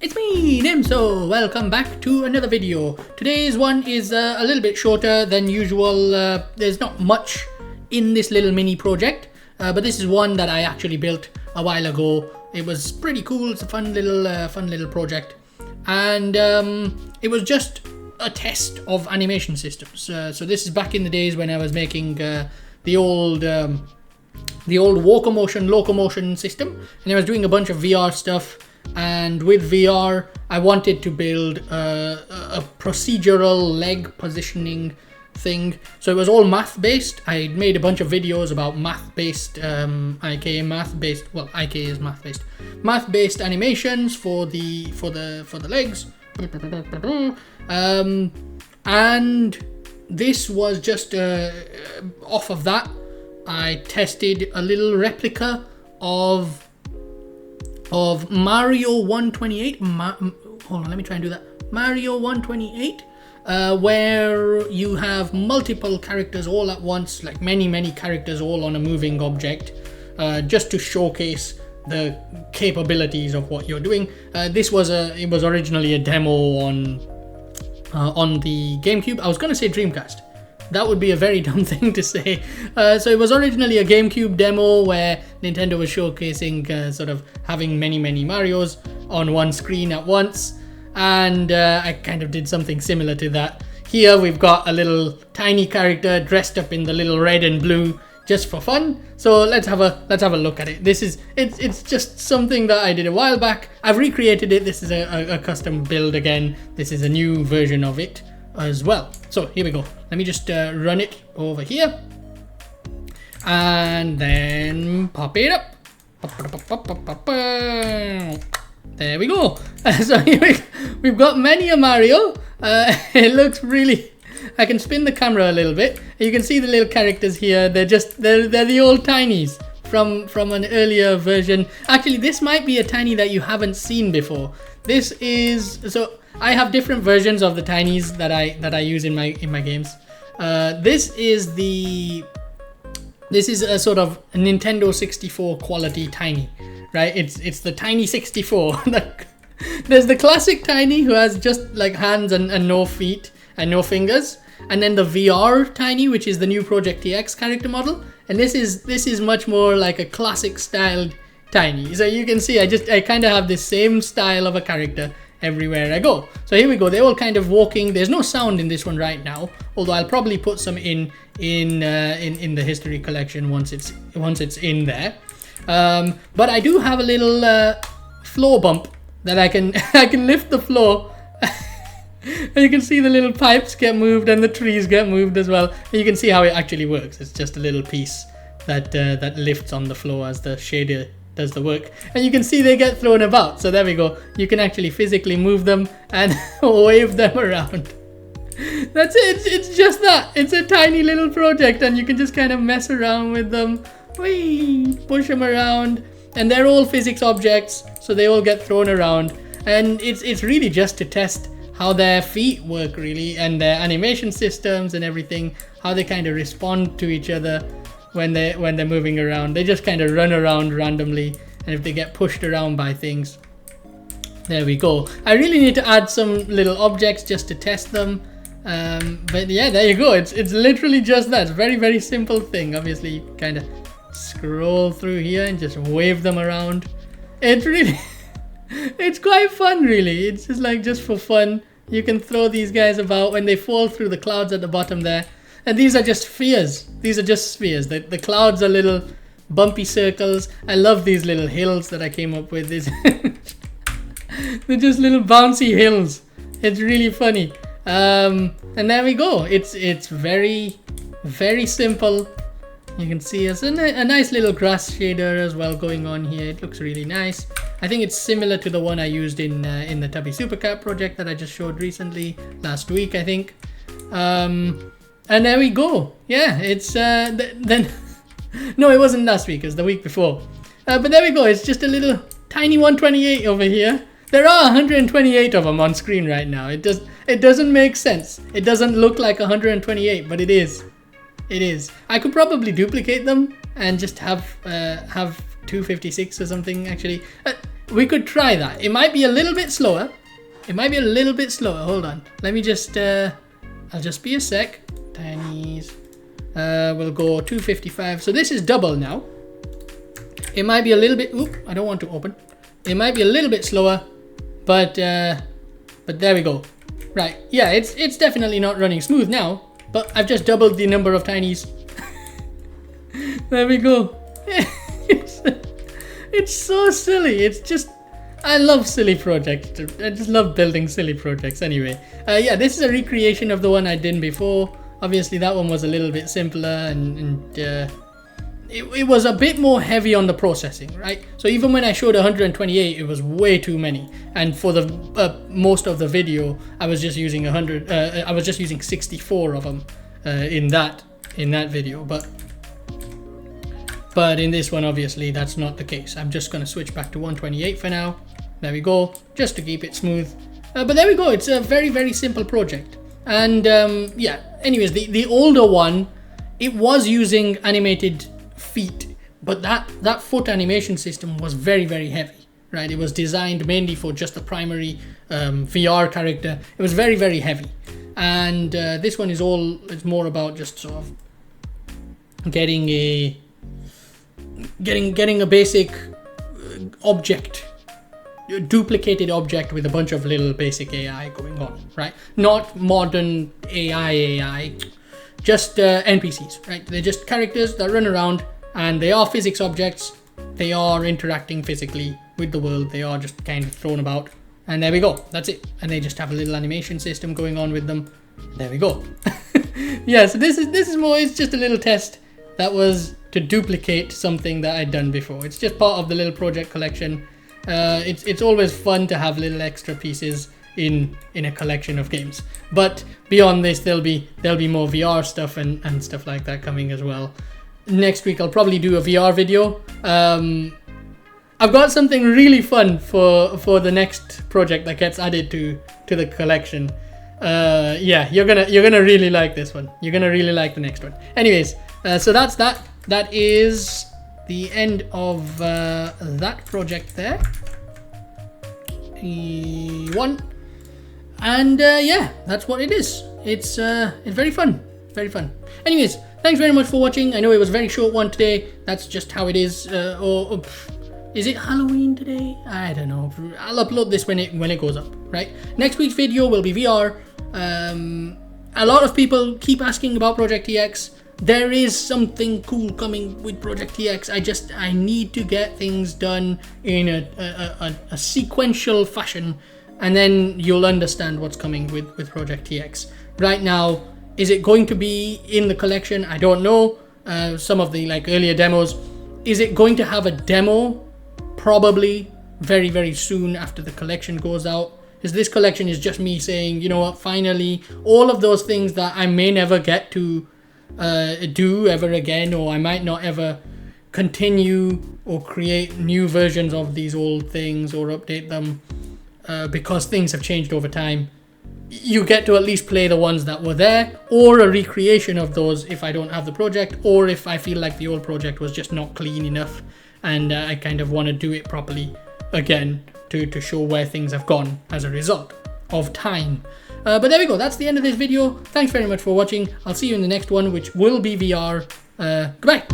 It's me, Nimso! Welcome back to another video. Today's one is a little bit shorter than usual. There's not much in this little mini project, but this is one that I actually built a while ago. It was pretty cool. It's a fun little project, and it was just a test of animation systems. So this is back in the days when I was making the old walk-o-motion, locomotion system, and I was doing a bunch of VR stuff. And with VR, I wanted to build a procedural leg positioning thing. So it was all math-based. I made a bunch of videos about math-based, well, IK is math-based, math-based animations for the legs. And this was just off of that. I tested a little replica of Mario 128. Hold on, let me try and do that. Mario 128, where you have multiple characters all at once, like many characters all on a moving object, just to showcase the capabilities of what you're doing. It was originally a demo on the GameCube. I was gonna say Dreamcast. That would be a very dumb thing to say. So it was originally a GameCube demo where Nintendo was showcasing sort of having many Marios on one screen at once. And I kind of did something similar to that. Here we've got a little tiny character dressed up in the little red and blue just for fun. So let's have a look at it. It's just something that I did a while back. I've recreated it. This is a custom build again. This is a new version of it as well. So here we go. Let me just run it over here and then pop it up. There we go. So here we've got many a Mario. It looks really, I can spin the camera a little bit. You can see the little characters here. They're the old tinies from an earlier version. Actually, this might be a tiny that you haven't seen before. So I have different versions of the tinies that I use in my games. This is a sort of a Nintendo 64 quality tiny, right? It's the Tiny 64. There's the classic tiny who has just like hands and no feet and no fingers, and then the VR tiny, which is the new Project TX character model, and this is much more like a classic styled tiny. So you can see I kind of have the same style of a character everywhere I go. So here we go. They're all kind of walking. There's no sound in this one right now, although I'll probably put some in the history collection once it's in there. But I do have a little floor bump that I can lift the floor. And you can see the little pipes get moved and the trees get moved as well. And you can see how it actually works. It's just a little piece that lifts on the floor as the shader does the work, and you can see they get thrown about. So there we go. You can actually physically move them and wave them around. That's it. It's just that. It's a tiny little project, and you can just kind of mess around with them. Whee! Push them around, and they're all physics objects, so they all get thrown around. And it's really just to test how their feet work, really, and their animation systems and everything, how they kind of respond to each other when they're moving around. They just kind of run around randomly, and if they get pushed around by things, there we go. I really need to add some little objects just to test them, but yeah, there you go. It's literally just that. It's a very simple thing. Obviously you kind of scroll through here and just wave them around. It's really it's quite fun, really. It's just for fun. You can throw these guys about when they fall through the clouds at the bottom there. And these are just spheres. The clouds are little bumpy circles. I love these little hills that I came up with. They're just little bouncy hills. It's really funny. And there we go. It's very simple. You can see it's a nice little grass shader as well going on here. It looks really nice. I think it's similar to the one I used in the Tubby Supercat project that I just showed recently, last week, I think. And there we go. Yeah, it's then no, it wasn't last week, it was the week before. But there we go. It's just a little tiny 128 over here. There are 128 of them on screen right now. It doesn't make sense. It doesn't look like 128, but it is. I could probably duplicate them and just have 256 or something. Actually, we could try that. It might be a little bit slower. It might be a little bit slower. Hold on. Let me just, I'll just be a sec. Tiny's. We'll go 255. So this is double now. It might be a little bit, oop, I don't want to open. It might be a little bit slower, but there we go. Right, yeah, it's definitely not running smooth now, but I've just doubled the number of Tinys. There we go. It's so silly. It's just, I love silly projects. I just love building silly projects anyway. Yeah, this is a recreation of the one I did before. Obviously that one was a little bit simpler and it was a bit more heavy on the processing, right? So even when I showed 128, it was way too many. And for the most of the video, I was just using 100. I was just using 64 of them in that video. But in this one, obviously, that's not the case. I'm just going to switch back to 128 for now. There we go, just to keep it smooth. But there we go. It's a very, very simple project. And yeah. Anyways, the older one, it was using animated feet, but that foot animation system was very, very heavy, right? It was designed mainly for just the primary VR character. It was very, very heavy, and this one is it's more about just sort of getting a basic object, a duplicated object with a bunch of little basic AI going on, right? Not modern AI, just NPCs, right? They're just characters that run around. And they are physics objects. They are interacting physically with the world. They are just kind of thrown about. And there we go. That's it. And they just have a little animation system going on with them. There we go. Yeah, so this is more, it's just a little test that was to duplicate something that I'd done before. It's just part of the little project collection. It's always fun to have little extra pieces in a collection of games. But beyond this, there'll be more VR stuff and stuff like that coming as well. Next week I'll probably do a VR video. I've got something really fun for the next project that gets added to the collection. Yeah, you're gonna really like this one. You're gonna really like the next one. Anyways, so that's that. That is the end of that project there. One, and yeah, that's what it is. It's very fun, very fun. Anyways. Thanks very much for watching. I know it was a very short one today. That's just how it is. Or is it Halloween today? I don't know. I'll upload this when it goes up, right? Next week's video will be VR. A lot of people keep asking about Project TX. There is something cool coming with Project TX. I need to get things done in a sequential fashion, and then you'll understand what's coming with Project TX. Right now, is it going to be in the collection? I don't know. Some of the earlier demos. Is it going to have a demo? Probably very, very soon after the collection goes out. Because this collection is just me saying, you know what, finally, all of those things that I may never get to do ever again, or I might not ever continue or create new versions of these old things or update them because things have changed over time. You get to at least play the ones that were there, or a recreation of those if I don't have the project, or if I feel like the old project was just not clean enough and I kind of want to do it properly again to show where things have gone as a result of time. But there we go, that's the end of this video. Thanks very much for watching. I'll see you in the next one, which will be VR. Goodbye.